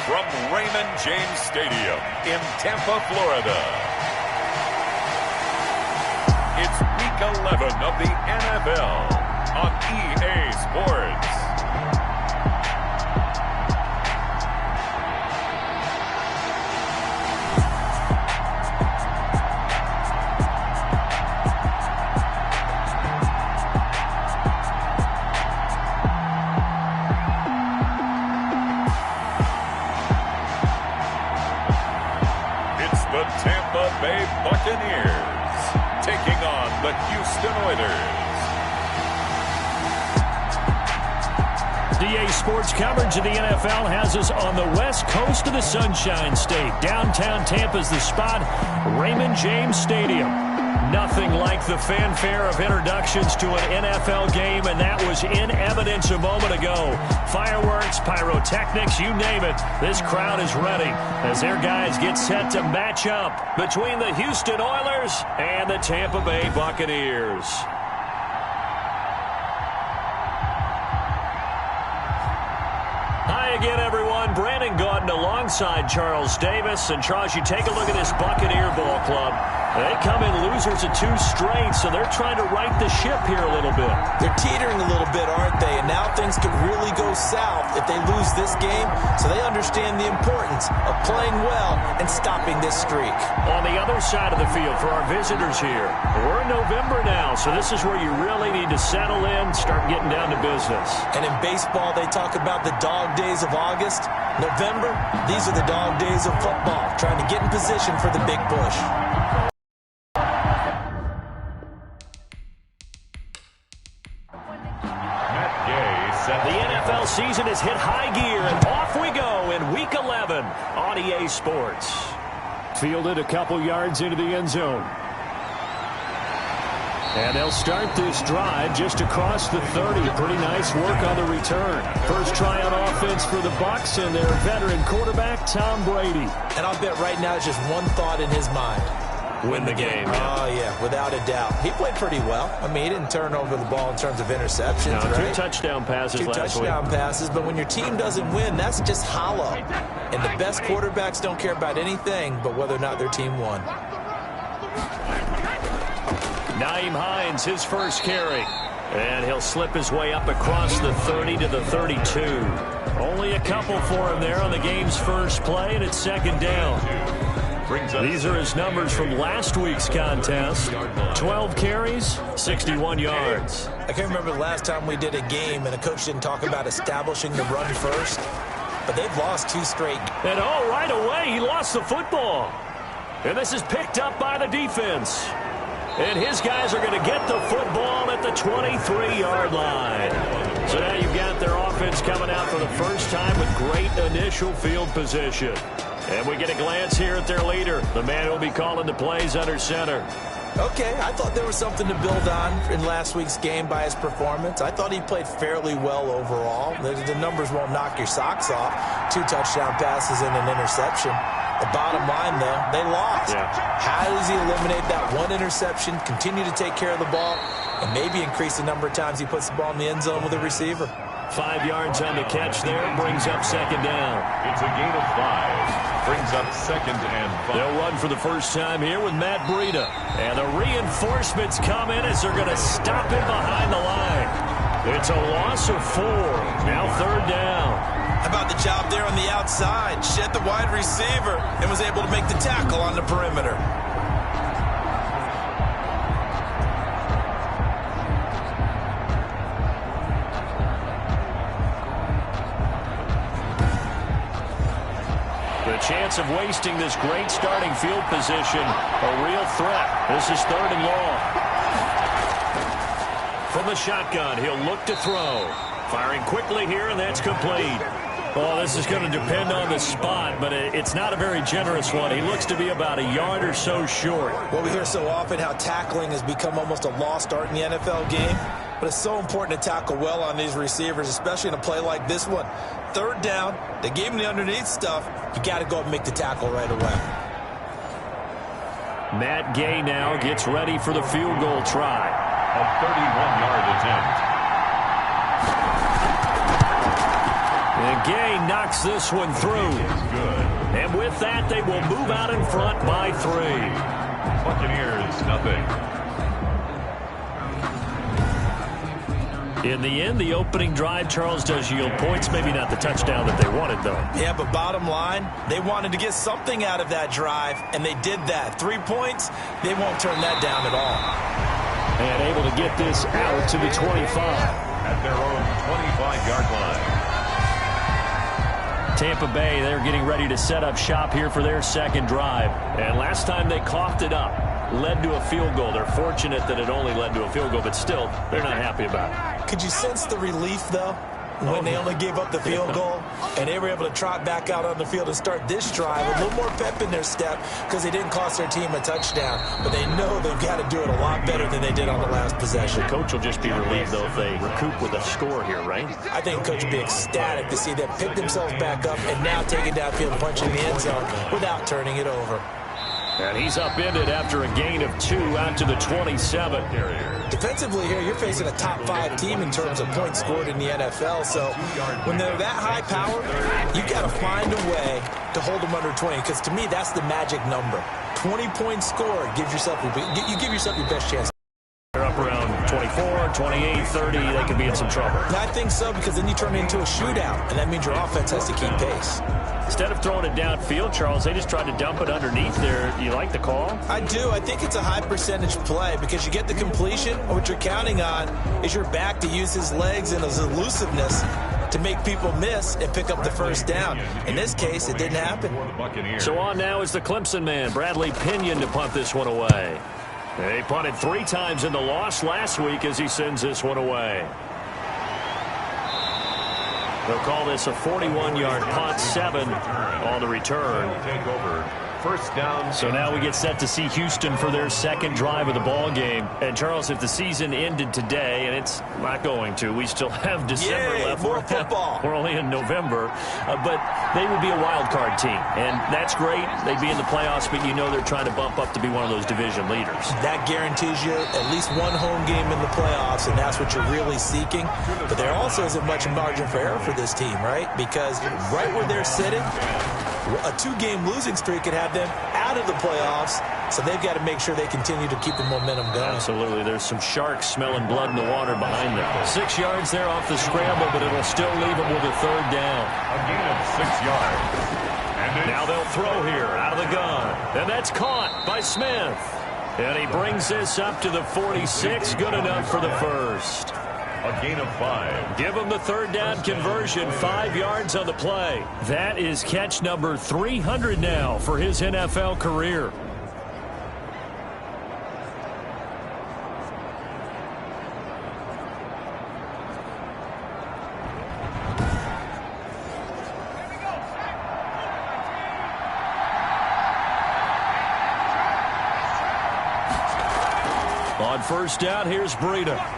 from Raymond James Stadium in Tampa, Florida. It's Week 11 of the NFL on EA Sports. The Tampa Bay Buccaneers taking on the Houston Oilers. EA Sports coverage of the NFL has us on the west coast of the Sunshine State. Downtown Tampa's the spot, Raymond James Stadium. Nothing like the fanfare of introductions to an NFL game, and that was in evidence a moment ago. Fireworks, pyrotechnics, you name it. This crowd is ready as their guys get set to match up between the Houston Oilers and the Tampa Bay Buccaneers. Hi again, everyone. Brandon Gaudin alongside Charles Davis. And Charles, you take a look at this Buccaneer ball club. They come in losers of 2 straight, so they're trying to right the ship here a little bit. They're teetering a little bit, aren't they? And now things could really go south if they lose this game, so they understand the importance of playing well and stopping this streak. On the other side of the field for our visitors here, we're in November now, so this is where you really need to settle in, start getting down to business. And in baseball, they talk about the dog days of August. November, these are the dog days of football, trying to get in position for the big push. The NFL season has hit high gear, and off we go in Week 11 on EA Sports. Fielded a couple yards into the end zone. And they'll start this drive just across the 30. Pretty nice work on the return. First try on offense for the Bucs and their veteran quarterback, Tom Brady. And I'll bet right now it's just one thought in his mind. Win the game. Oh, yeah, without a doubt. He played pretty well. I mean, he didn't turn over the ball in terms of interceptions, no, right? 2 touchdown passes last week. 2 touchdown passes, but when your team doesn't win, that's just hollow. And the best quarterbacks don't care about anything but whether or not their team won. Nyheim Hines, his first carry. And he'll slip his way up across the 30 to the 32. Only a couple for him there on the game's first play, and it's second down. These are his numbers from last week's contest. 12 carries, 61 yards. I can't remember the last time we did a game and a coach didn't talk about establishing the run first. But they've lost 2 straight. And right away, he lost the football. And this is picked up by the defense. And his guys are going to get the football at the 23-yard line. So now you've got their offense coming out for the first time with great initial field position. And we get a glance here at their leader, the man who will be calling the plays under center. Okay, I thought there was something to build on in last week's game by his performance. I thought he played fairly well overall. The numbers won't knock your socks off. 2 touchdown passes and an interception. The bottom line, though, they lost. Yeah. How does he eliminate that 1 interception, continue to take care of the ball, and maybe increase the number of times he puts the ball in the end zone with a receiver? 5 yards on the catch there, brings up second down. It's a gain of 5, brings up second and 5. They'll run for the first time here with Matt Breida. And the reinforcements come in as they're going to stop him behind the line. It's a loss of 4. Now third down. How about the job there on the outside? Shed the wide receiver and was able to make the tackle on the perimeter. The chance of wasting this great starting field position, a real threat. This is third and long. From the shotgun, he'll look to throw. Firing quickly here, and that's complete. Well, this is going to depend on the spot, but it's not a very generous one. He looks to be about a yard or so short. Well, we hear so often how tackling has become almost a lost art in the NFL game, but it's so important to tackle well on these receivers, especially in a play like this one. Third down, they gave him the underneath stuff. You got to go up and make the tackle right away. Matt Gay now gets ready for the field goal try. A 31-yard attempt. And Gay knocks this one through. And with that, they will move out in front by 3. Buccaneers, nothing. In the end, the opening drive, Charles, does yield points. Maybe not the touchdown that they wanted, though. Yeah, but bottom line, they wanted to get something out of that drive, and they did that. 3 points, they won't turn that down at all. And able to get this out to the 25. At their own 25-yard line. Tampa Bay, they're getting ready to set up shop here for their second drive. And last time they coughed it up, led to a field goal. They're fortunate that it only led to a field goal, but still, they're not happy about it. Could you sense the relief, though, when they only gave up the field goal and they were able to trot back out on the field and start this drive? A little more pep in their step because they didn't cost their team a touchdown, but they know they've got to do it a lot better than they did on the last possession. The coach will just be relieved, though, if they recoup with a score here, right? I think coach will be ecstatic to see them pick themselves back up and now take it downfield and punch in the end zone without turning it over. And he's upended after a gain of 2 out to the 27. Defensively here, you're facing a top 5 team in terms of points scored in the NFL. So when they're that high power, you got to find a way to hold them under 20. Because to me, that's the magic number. 20 points scored gives yourself you give yourself your best chance. They're up around 24, 28, 30. They could be in some trouble. I think so, because then you turn it into a shootout, and that means your offense has to keep pace. Instead of throwing it downfield, Charles, they just tried to dump it underneath there. You like the call? I do. I think it's a high percentage play because you get the completion. What you're counting on is your back to use his legs and his elusiveness to make people miss and pick up the first down. In this case, it didn't happen. So on now is the Clemson man, Bradley Pinion, to punt this one away. They punted 3 times in the loss last week as he sends this one away. They'll call this a 41-yard punt, 7 on the return. Take over. First down. So now we get set to see Houston for their second drive of the ball game. And Charles, if the season ended today, and it's not going to, we still have December left. More football. We're only in November, but they would be a wild card team, and that's great. They'd be in the playoffs, but you know they're trying to bump up to be one of those division leaders. That guarantees you at least one home game in the playoffs, and that's what you're really seeking. But there also isn't much margin for error for this team, right? Because right where they're sitting, a 2-game losing streak could have them out of the playoffs, so they've got to make sure they continue to keep the momentum going. Absolutely. There's some sharks smelling blood in the water behind them. 6 yards there off the scramble, but it'll still leave them with a third down. A gain of 6 yards. And now they'll throw here out of the gun. And that's caught by Smith. And he brings this up to the 46. Good enough for the first. A gain of 5. Give him the third down conversion, 5 yards on the play. That is catch number 300 now for his NFL career. On first down, here's Breida.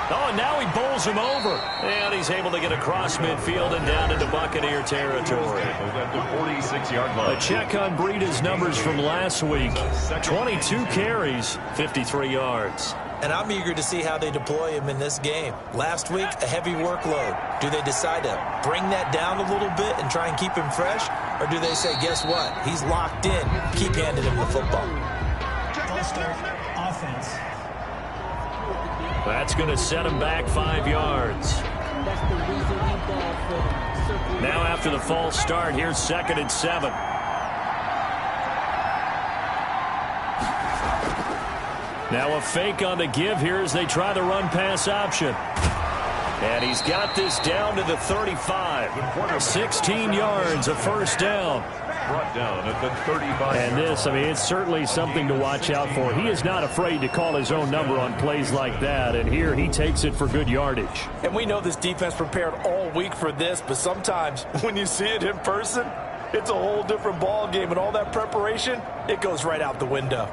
Oh, and now he bowls him over. And he's able to get across midfield and down into Buccaneer territory. At the 46-yard line. A check on Breida's numbers from last week. 22 carries, 53 yards. And I'm eager to see how they deploy him in this game. Last week, a heavy workload. Do they decide to bring that down a little bit and try and keep him fresh? Or do they say, guess what? He's locked in. Keep handing him the football. Offense. That's going to set him back 5 yards. Now after the false start, here's 2nd and 7. Now a fake on the give here as they try the run-pass option. And he's got this down to the 35. 16 yards, a first down. Brought down at the 35. And this, I mean, it's certainly something to watch out for. He is not afraid to call his own number on plays like that. And here he takes it for good yardage. And we know this defense prepared all week for this, but sometimes when you see it in person, it's a whole different ball game. And all that preparation, it goes right out the window.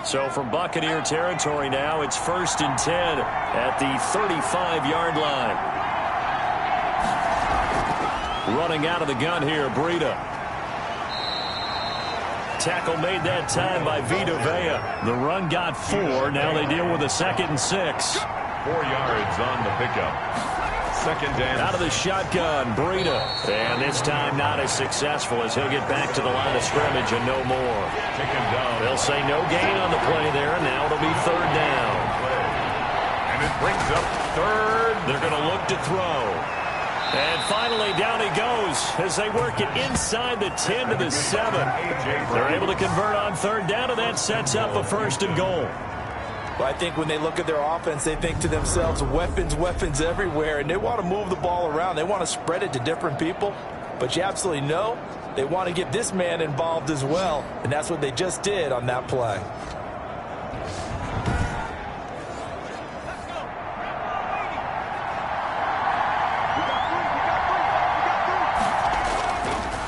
So from Buccaneer territory now, it's 1st and 10 at the 35-yard line. Running out of the gun here, Breida. Tackle made that time by Vita Vea. The run got 4. Now they deal with a 2nd and 6. 4 yards on the pickup. Second down. Out of the shotgun, Breida. And this time not as successful as he'll get back to the line of scrimmage and no more. They'll say no gain on the play there, and now it'll be third down. And it brings up third. They're going to look to throw. And finally, down he goes as they work it inside the 10 to the 7. They're able to convert on third down, and that sets up a first and goal. Well, I think when they look at their offense, they think to themselves, weapons, weapons everywhere, and they want to move the ball around. They want to spread it to different people, but you absolutely know they want to get this man involved as well, and that's what they just did on that play.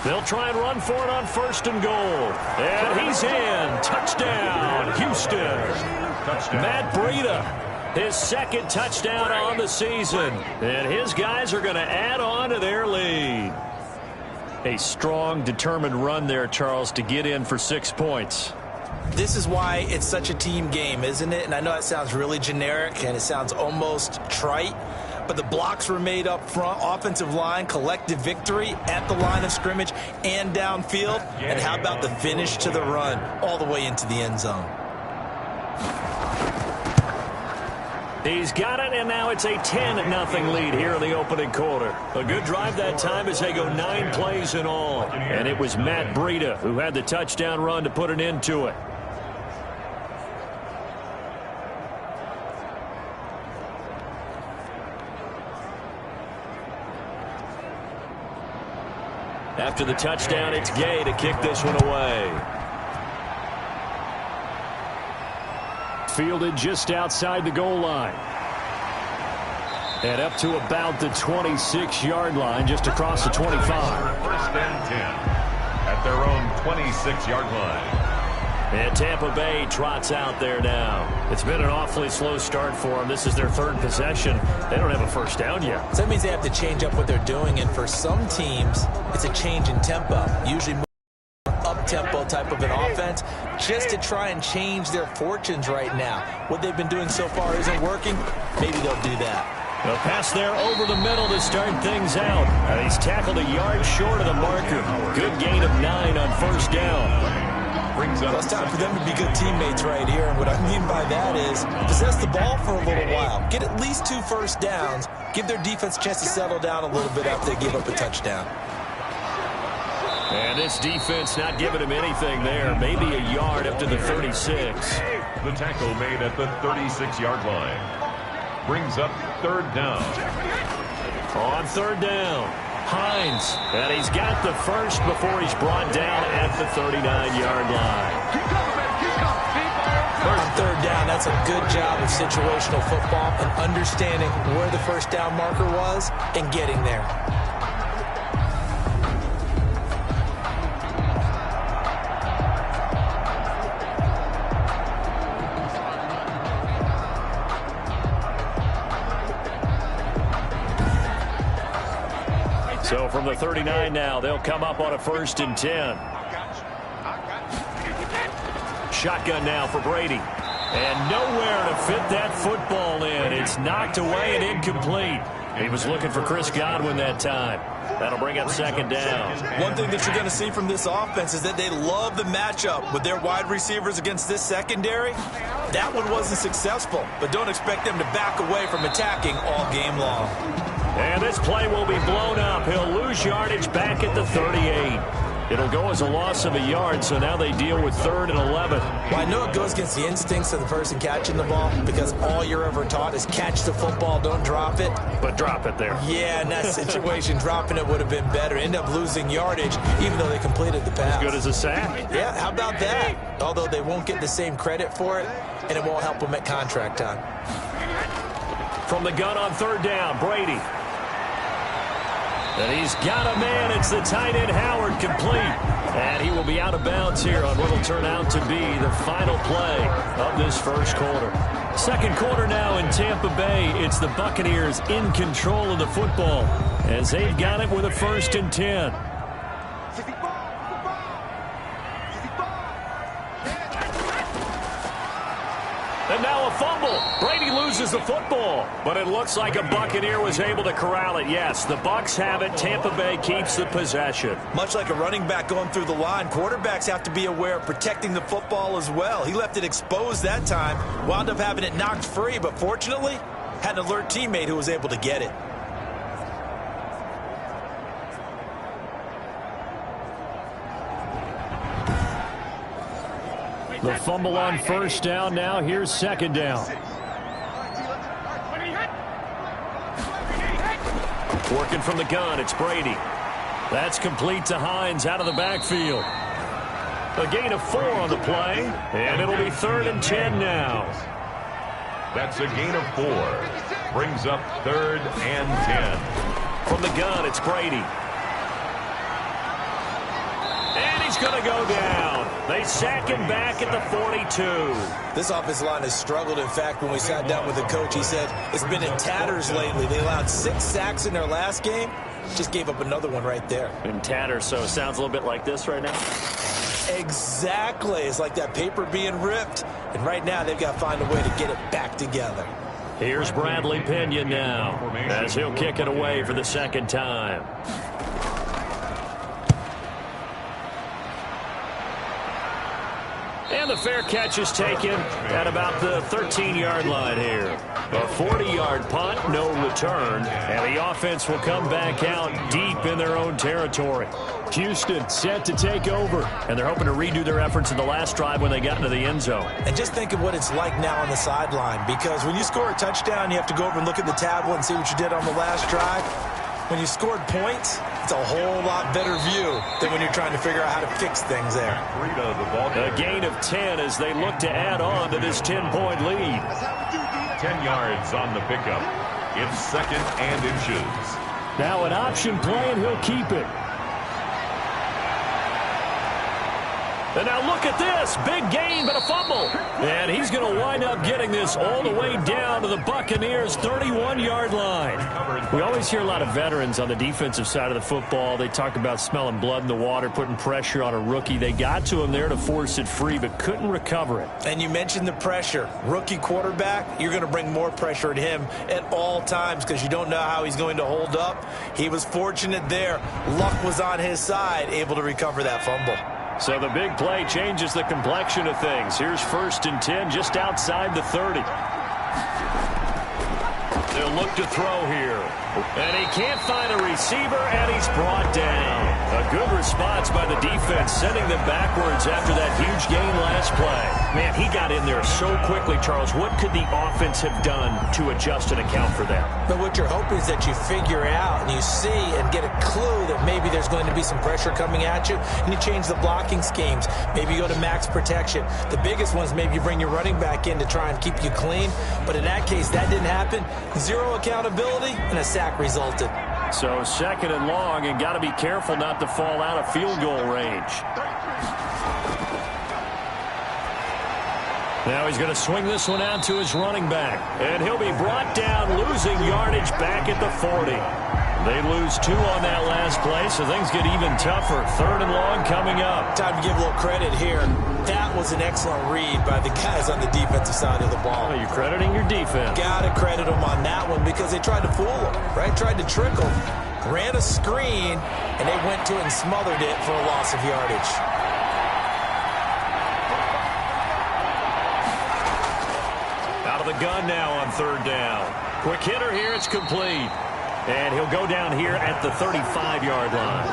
They'll try and run for it on first and goal. And he's in. Touchdown, Houston. Touchdown. Matt Breida, his second touchdown on the season. And his guys are going to add on to their lead. A strong, determined run there, Charles, to get in for 6 points. This is why it's such a team game, isn't it? And I know it sounds really generic and it sounds almost trite, but the blocks were made up front, offensive line, collective victory at the line of scrimmage and downfield. And how about the finish to the run all the way into the end zone? He's got it, and now it's a 10-0 lead here in the opening quarter. A good drive that time as they go 9 plays in all. And it was Matt Breida who had the touchdown run to put an end to it. After the touchdown, it's Gay to kick this one away. Fielded just outside the goal line. And up to about the 26-yard line, just across the 25. First and 10 at their own 26-yard line. And Tampa Bay trots out there now. It's been an awfully slow start for them. This is their third possession. They don't have a first down yet. So that means they have to change up what they're doing, and for some teams, it's a change in tempo. Usually more up-tempo type of an offense, just to try and change their fortunes right now. What they've been doing so far isn't working. Maybe they'll do that. A pass there over the middle to start things out. And he's tackled a yard short of the marker. Good gain of 9 on first down. Well, it's time for them to be good teammates right here. And what I mean by that is possess the ball for a little while. Get at least 2 first downs. Give their defense a chance to settle down a little bit after they give up a touchdown. And this defense not giving him anything there. Maybe a yard up to the 36. The tackle made at the 36-yard line. Brings up third down. On third down, Hines. And he's got the first before he's brought down at the 39-yard line. On third down, that's a good job of situational football and understanding where the first down marker was and getting there. So from the 39 now, they'll come up on a first and 10. Shotgun now for Brady. And nowhere to fit that football in. It's knocked away and incomplete. He was looking for Chris Godwin that time. That'll bring up second down. One thing that you're going to see from this offense is that they love the matchup with their wide receivers against this secondary. That one wasn't successful, but don't expect them to back away from attacking all game long. And this play will be blown up. He'll lose yardage back at the 38. It'll go as a loss of a yard, so now they deal with 3rd and 11. Well, I know it goes against the instincts of the person catching the ball because all you're ever taught is catch the football, don't drop it. But drop it there. Yeah, in that situation, dropping it would have been better. End up losing yardage, even though they completed the pass. As good as a sack. Yeah, how about that? Although they won't get the same credit for it, and it won't help them at contract time. From the gun on third down, Brady. And he's got a man. It's the tight end Howard complete. And he will be out of bounds here on what will turn out to be the final play of this first quarter. Second quarter now in Tampa Bay. It's the Buccaneers in control of the football as they've got it with a first and 10. And now a fumble. Brady loses the football. But it looks like a Buccaneer was able to corral it. Yes, the Bucs have it. Tampa Bay keeps the possession. Much like a running back going through the line, quarterbacks have to be aware of protecting the football as well. He left it exposed that time. Wound up having it knocked free, but fortunately, had an alert teammate who was able to get it. The fumble on first down. Now here's second down. Working from the gun, it's Brady. That's complete to Hines out of the backfield. A gain of 4 on the play, and it'll be 3rd and 10 now. That's a gain of 4. Brings up 3rd and 10. From the gun, it's Brady. And he's going to go down. They sack him back at the 42. This offensive line has struggled. In fact, when we sat down with the coach, he said it's been in tatters lately. They allowed 6 sacks in their last game. Just gave up another one right there. In tatters, so it sounds a little bit like this right now. Exactly. It's like that paper being ripped. And right now, they've got to find a way to get it back together. Here's Bradley Pinion now, as he'll kick it away for the second time. And the fair catch is taken at about the 13-yard line here. A 40-yard punt, no return, and the offense will come back out deep in their own territory. Houston set to take over, and they're hoping to redo their efforts in the last drive when they got into the end zone. And just think of what it's like now on the sideline, because when you score a touchdown, you have to go over and look at the tablet and see what you did on the last drive. When you scored points, it's a whole lot better view than when you're trying to figure out how to fix things there. A gain of 10 as they look to add on to this 10-point lead. 10 yards on the pickup. It's 2nd and inches. Now an option play, and he'll keep it. And now look at this. Big gain, but a fumble. And he's going to wind up getting this all the way down to the Buccaneers' 31-yard line. We always hear a lot of veterans on the defensive side of the football. They talk about smelling blood in the water, putting pressure on a rookie. They got to him there to force it free, but couldn't recover it. And you mentioned the pressure. Rookie quarterback, you're going to bring more pressure at him at all times because you don't know how he's going to hold up. He was fortunate there. Luck was on his side, able to recover that fumble. So the big play changes the complexion of things. Here's 1st and 10 just outside the 30. They'll look to throw here. And he can't find a receiver, and he's brought down. A good response by the defense, sending them backwards after that huge gain last play. Man, he got in there so quickly, Charles. What could the offense have done to adjust and account for that? But what you're hoping is that you figure out and you see and get a clue that maybe there's going to be some pressure coming at you, and you change the blocking schemes. Maybe you go to max protection. The biggest one is maybe you bring your running back in to try and keep you clean. But in that case, that didn't happen. 0 accountability, and a sack resulted. So 2nd and long, and got to be careful not to fall out of field goal range. Now he's going to swing this one out to his running back. And he'll be brought down, losing yardage back at the 40. They lose 2 on that last play, so things get even tougher. 3rd and long coming up. Time to give a little credit here. That was an excellent read by the guys on the defensive side of the ball. Oh, you're crediting your defense. Got to credit them on that one because they tried to fool them, right? Tried to trick them. Ran a screen, and they went to it and smothered it for a loss of yardage. Out of the gun now on 3rd down. Quick hitter here, it's complete. And he'll go down here at the 35-yard line.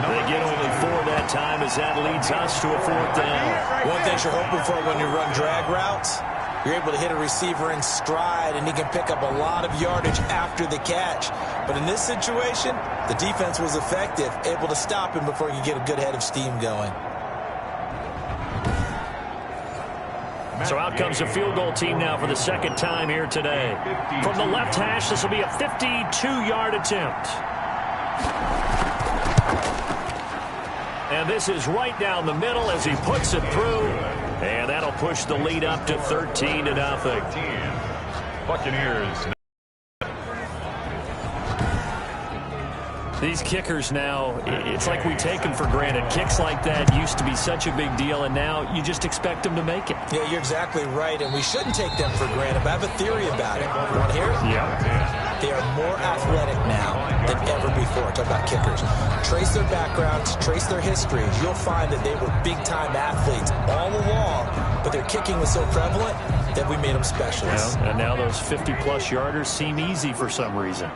They get only 4 that time as that leads us to a 4th down. One thing you're hoping for when you run drag routes, you're able to hit a receiver in stride, and he can pick up a lot of yardage after the catch. But in this situation, the defense was effective, able to stop him before he could get a good head of steam going. So out comes the field goal team now for the 2nd time here today. From the left hash, this will be a 52-yard attempt. And this is right down the middle as he puts it through. And that'll push the lead up to 13-0. Buccaneers. These kickers now, it's like we take them for granted. Kicks like that used to be such a big deal, and now you just expect them to make it. Yeah, you're exactly right, and we shouldn't take them for granted. But I have a theory about it. You want to hear it? Yeah. They are more athletic now than ever before. Talk about kickers. Trace their backgrounds, trace their histories. You'll find that they were big-time athletes all along, but their kicking was so prevalent that we made them specialists. Yeah, and now those 50-plus yarders seem easy for some reason.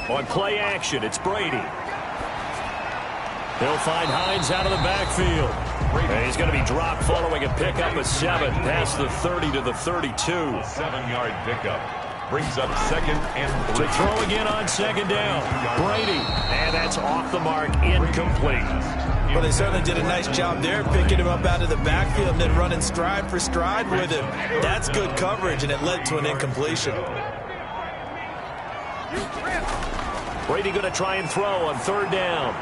On play action, it's Brady. He'll find Hines out of the backfield. And he's going to be dropped following a pickup of 7 past the 30 to the 32. 7-yard pickup. Brings up 2nd and 3. To throw again on 2nd down. Brady. And that's off the mark, incomplete. Well, they certainly did a nice job there, picking him up out of the backfield and then running stride for stride with him. That's good coverage, and it led to an incompletion. Brady going to try and throw on 3rd down.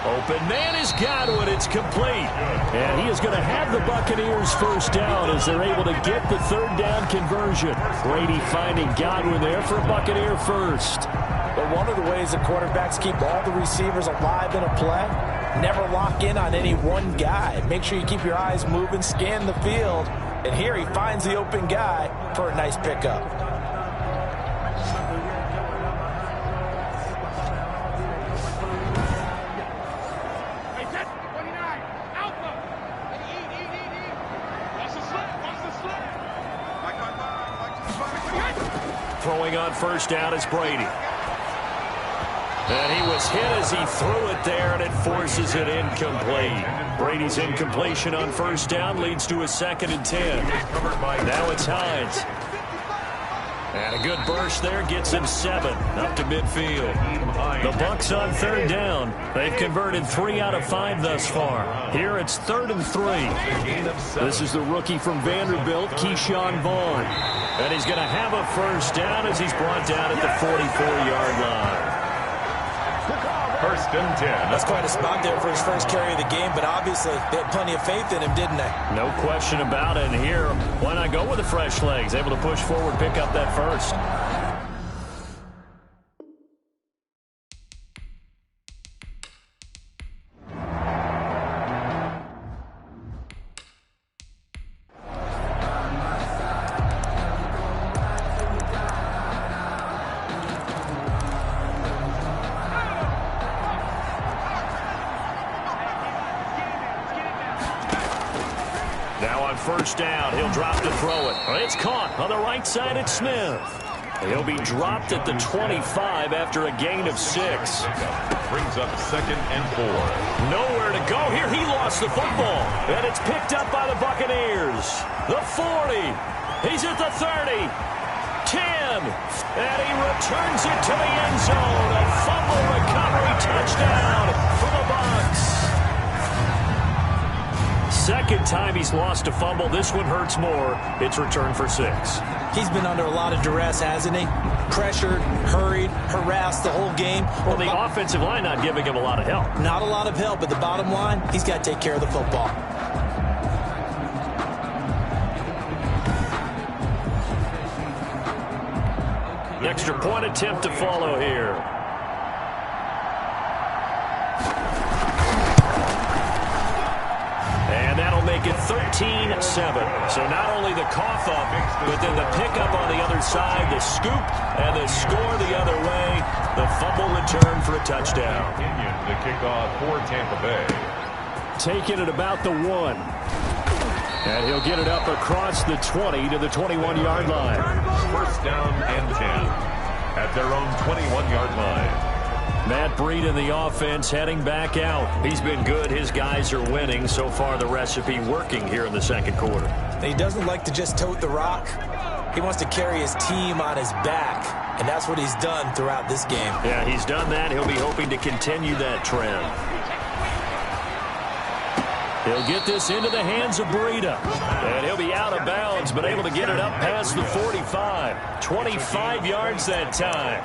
Open man is Godwin. It's complete. And he is going to have the Buccaneers first down as they're able to get the 3rd down conversion. Brady finding Godwin there for a Buccaneer first. But one of the ways that quarterbacks keep all the receivers alive in a play, never lock in on any one guy. Make sure you keep your eyes moving, scan the field. And here he finds the open guy for a nice pickup. Throwing on 1st down is Brady. And he was hit as he threw it there, and it forces it incomplete. Brady's incompletion on 1st down leads to a 2nd and 10. Now it's Hines. And a good burst there gets him 7 up to midfield. The Bucs on 3rd down. They've converted 3 out of 5 thus far. Here it's 3rd and 3. This is the rookie from Vanderbilt, Keyshawn Vaughn. And he's going to have a 1st down as he's brought down at the 44-yard line. 1st and 10. That's quite a spot there for his first carry of the game, but obviously they had plenty of faith in him, didn't they? No question about it. And here, why not go with the fresh legs? Able to push forward, pick up that 1st. Now on 1st down, he'll drop to throw it. It's caught on the right side at Smith. He'll be dropped at the 25 after a gain of 6. Brings up 2nd and 4. Nowhere to go here. He lost the football. And it's picked up by the Buccaneers. The 40. He's at the 30. 10. And he returns it to the end zone. A fumble recovery touchdown for the Bucs. 2nd time he's lost a fumble. This one hurts more. It's returned for 6. He's been under a lot of duress, hasn't he? Pressured, hurried, harassed the whole game. Well, the offensive line not giving him a lot of help. Not a lot of help, but the bottom line, he's got to take care of the football. Extra point attempt to follow here. And that'll make it 13-7. So not only the cough up, but then the pickup on the other side, the scoop, and the score the other way. The fumble return for a touchdown. The kickoff for Tampa Bay. Taking it about the 1. And he'll get it up across the 20 to the 21-yard line. 1st down and 10 at their own 21-yard line. Matt Breed in the offense heading back out. He's been good. His guys are winning. So far, the recipe working here in the 2nd quarter. He doesn't like to just tote the rock. He wants to carry his team on his back, and that's what he's done throughout this game. Yeah, he's done that. He'll be hoping to continue that trend. He'll get this into the hands of Breida. And he'll be out of bounds, but able to get it up past the 45. 25 yards that time.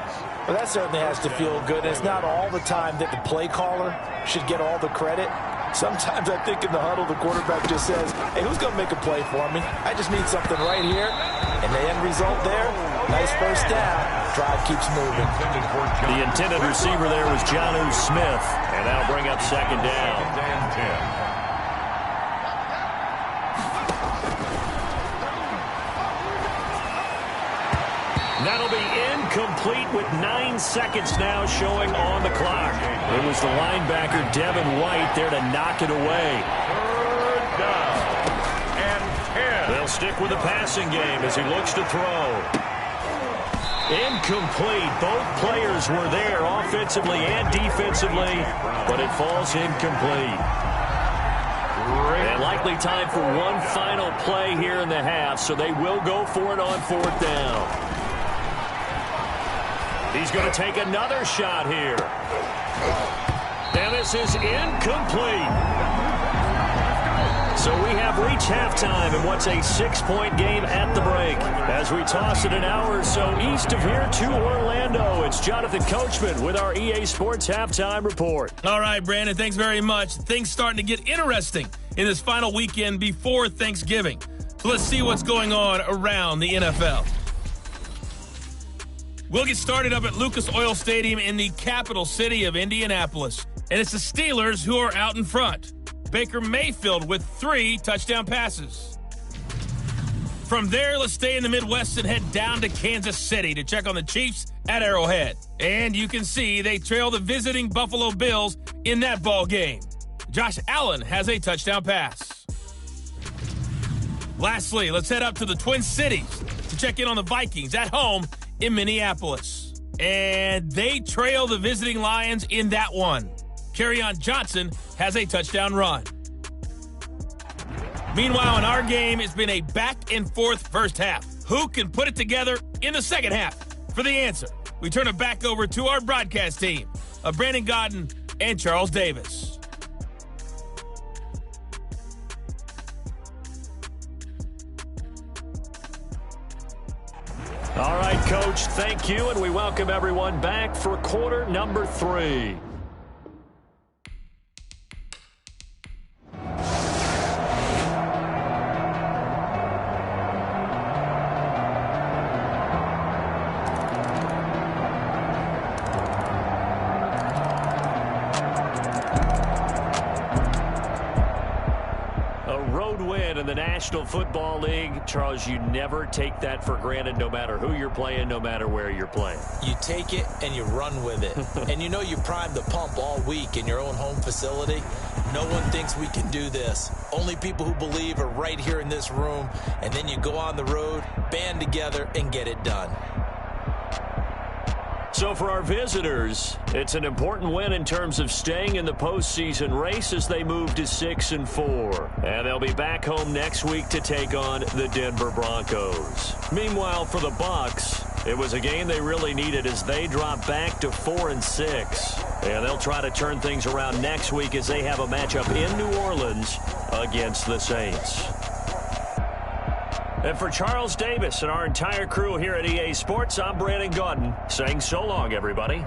Well, that certainly has to feel good. It's not all the time that the play caller should get all the credit. Sometimes I think in the huddle, the quarterback just says, hey, who's going to make a play for me? I just need something right here. And the end result there, nice this first down. Drive keeps moving. The intended receiver there was Jonnu Smith, and that'll bring up second down. That'll be incomplete with 9 seconds now showing on the clock. It was the linebacker Devin White there to knock it away. Third down and 10. They'll stick with the passing game as he looks to throw. Incomplete. Both players were there offensively and defensively, but it falls incomplete. And likely time for one final play here in the half, so they will go for it on fourth down. He's going to take another shot here. And this is incomplete. So we have reached halftime in what's a 6-point game at the break. As we toss it an hour or so east of here to Orlando, it's Jonathan Coachman with our EA Sports Halftime Report. All right, Brandon, thanks very much. Things starting to get interesting in this final weekend before Thanksgiving. So let's see what's going on around the NFL. We'll get started up at Lucas Oil Stadium in the capital city of Indianapolis. And it's the Steelers who are out in front. Baker Mayfield with 3 touchdown passes. From there, let's stay in the Midwest and head down to Kansas City to check on the Chiefs at Arrowhead. And you can see they trail the visiting Buffalo Bills in that ball game. Josh Allen has a touchdown pass. Lastly, let's head up to the Twin Cities to check in on the Vikings at home in Minneapolis. And they trail the visiting Lions in that one. Kerryon Johnson has a touchdown run. Meanwhile, in our game, it's been a back-and-forth first half. Who can put it together in the second half? For the answer, we turn it back over to our broadcast team of Brandon Godden and Charles Davis. All right, Coach, thank you, and we welcome everyone back for quarter number 3. In the National Football League, Charles, you never take that for granted no matter who you're playing, no matter where you're playing. You take it and you run with it. And you know you primed the pump all week in your own home facility. No one thinks we can do this. Only people who believe are right here in this room. And then you go on the road, band together, and get it done. So for our visitors, it's an important win in terms of staying in the postseason race as they move to 6-4. And they'll be back home next week to take on the Denver Broncos. Meanwhile, for the Bucs, it was a game they really needed as they drop back to 4-6. And they'll try to turn things around next week as they have a matchup in New Orleans against the Saints. And for Charles Davis and our entire crew here at EA Sports, I'm Brandon Godden saying so long, everybody.